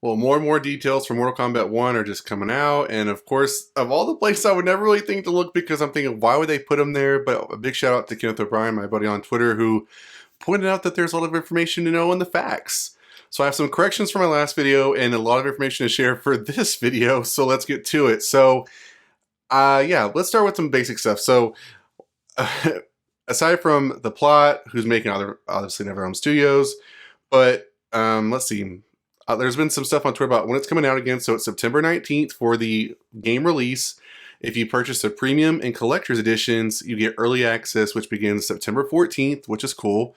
Well, more and more details for Mortal Kombat 1 are just coming out, and of course, of all the places I would never really think to look because I'm thinking, why would they put them there? But a big shout out to Kenneth O'Brien, my buddy on Twitter, who pointed out that there's a lot of information to know in the facts. So I have some corrections from my last video and a lot of information to share for this video, so let's get to it. So, yeah, let's start with some basic stuff. So, aside from the plot, who's making obviously NetherRealm Studios, but let's see. There's been some stuff on Twitter about when it's coming out again. So it's September 19th for the game release. If you purchase the premium and collector's editions, you get early access, which begins September 14th, which is cool.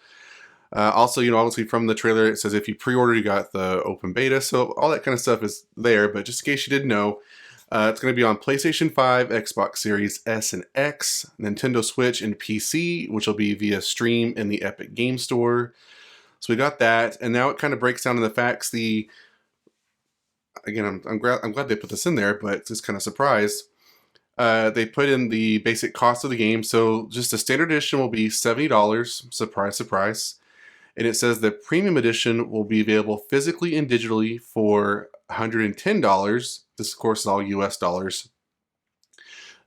Also, obviously from the trailer, it says if you pre-order, you got the open beta. So all that kind of stuff is there. But just in case you didn't know, it's going to be on PlayStation 5, Xbox Series S and X, Nintendo Switch, and PC, which will be via stream in the Epic Game Store. So we got that, and now it kind of breaks down in the facts. Again, I'm glad they put this in there, but just kind of surprised. They put in the basic cost of the game. So just the standard edition will be $70. Surprise, surprise. And it says the premium edition will be available physically and digitally for $110. This, of course, is all US dollars.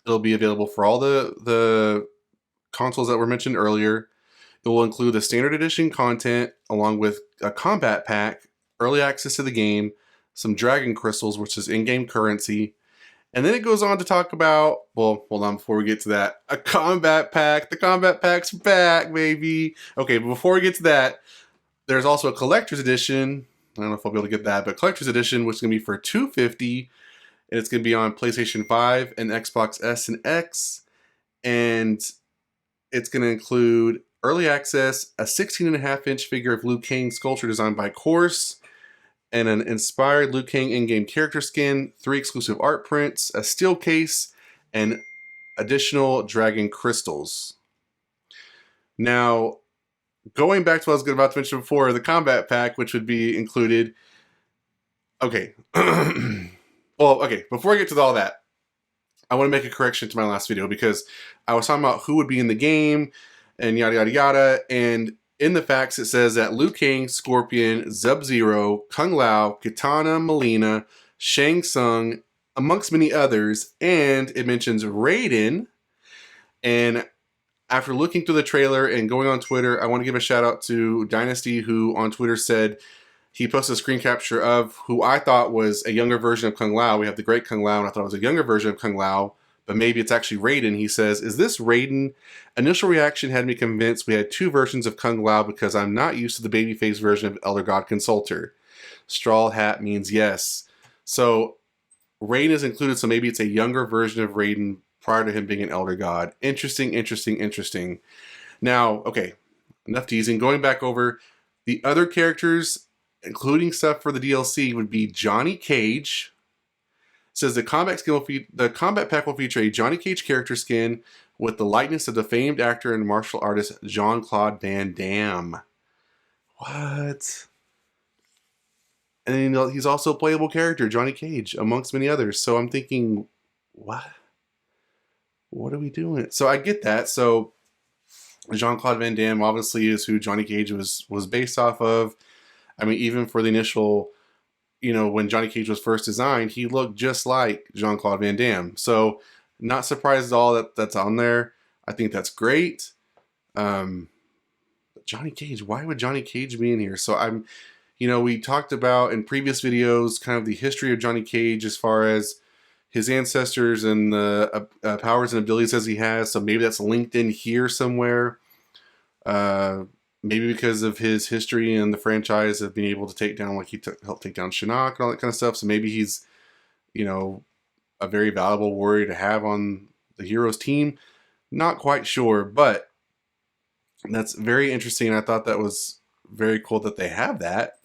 It'll be available for all the consoles that were mentioned earlier. It will include the standard edition content along with a Kombat Pack, early access to the game, some Dragon Crystals, which is in-game currency. And then it goes on to talk about, well, hold on before we get to that, a Kombat Pack. The Kombat Pack's back, baby. Okay, but before we get to that, there's also a collector's edition. I don't know if I'll be able to get that, but collector's edition, which is going to be for $250. And it's going to be on PlayStation 5 and Xbox S and X. And it's going to include early access, a 16.5-inch figure of Liu Kang sculpture designed by Course, and an inspired Liu Kang in-game character skin, 3 exclusive art prints, a steel case, and additional Dragon Crystals. Now, going back to what I was about to mention before, the Kombat Pack, which would be included. Okay. Well, okay, before I get to all that, I want to make a correction to my last video because I was talking about who would be in the game and yada yada yada, and in the facts it says that Liu Kang, Scorpion, Sub-Zero, Kung Lao, Kitana, Mileena, Shang Tsung, amongst many others, and it mentions Raiden. And after looking through the trailer and going on Twitter, I want to give a shout out to Dynasty, who on Twitter said he posted a screen capture of who I thought was a younger version of Kung Lao. We have the great Kung Lao, and I thought it was a younger version of Kung Lao, but maybe it's actually Raiden. He says, "Is this Raiden? Initial reaction had me convinced we had 2 versions of Kung Lao because I'm not used to the babyface version of Elder God Consultor. Straw hat means yes." So Raiden is included, so maybe it's a younger version of Raiden prior to him being an Elder God. Interesting, interesting, interesting. Now, okay, enough teasing. Going back over the other characters, including stuff for the DLC, would be Johnny Cage. Says the Kombat Pack will feature a Johnny Cage character skin with the likeness of the famed actor and martial artist Jean-Claude Van Damme. What? And he's also a playable character, Johnny Cage, amongst many others. So I'm thinking, what? What are we doing? So I get that. So Jean-Claude Van Damme obviously is who Johnny Cage was based off of. I mean, even for the initial, when Johnny Cage was first designed, he looked just like Jean-Claude Van Damme. So not surprised at all that that's on there. I think that's great. Johnny Cage, why would Johnny Cage be in here? So we talked about in previous videos kind of the history of Johnny Cage as far as his ancestors and the powers and abilities as he has. So maybe that's linked in here somewhere. Maybe because of his history and the franchise of being able to take down, like he helped take down Shinnok and all that kind of stuff. So maybe he's, a very valuable warrior to have on the heroes team. Not quite sure, but that's very interesting. I thought that was very cool that they have that.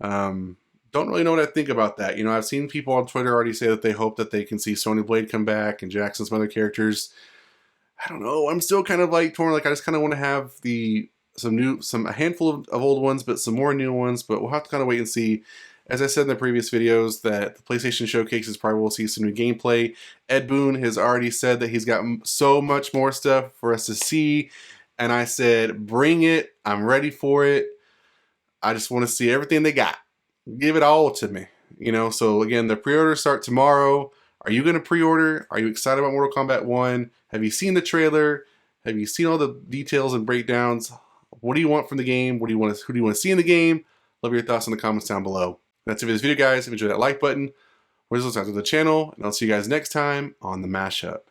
Don't really know what I think about that. I've seen people on Twitter already say that they hope that they can see Sonya Blade come back and Jax and some other characters. I don't know. I'm still kind of like torn. Like I just kind of want to have a handful of old ones, but some more new ones. But we'll have to kind of wait and see. As I said in the previous videos, that the PlayStation Showcase is probably we'll see some new gameplay. Ed Boon has already said that he's got so much more stuff for us to see. And I said, bring it. I'm ready for it. I just want to see everything they got. give it all to me. You know, so again, the pre-orders start tomorrow. Are you going to pre-order? Are you excited about Mortal Kombat 1? Have you seen the trailer? Have you seen all the details and breakdowns? What do you want from the game? Who do you want to see in the game? Love your thoughts in the comments down below. That's it for this video, guys. If you enjoyed that like button, subscribe to the channel, and I'll see you guys next time on the Mashup.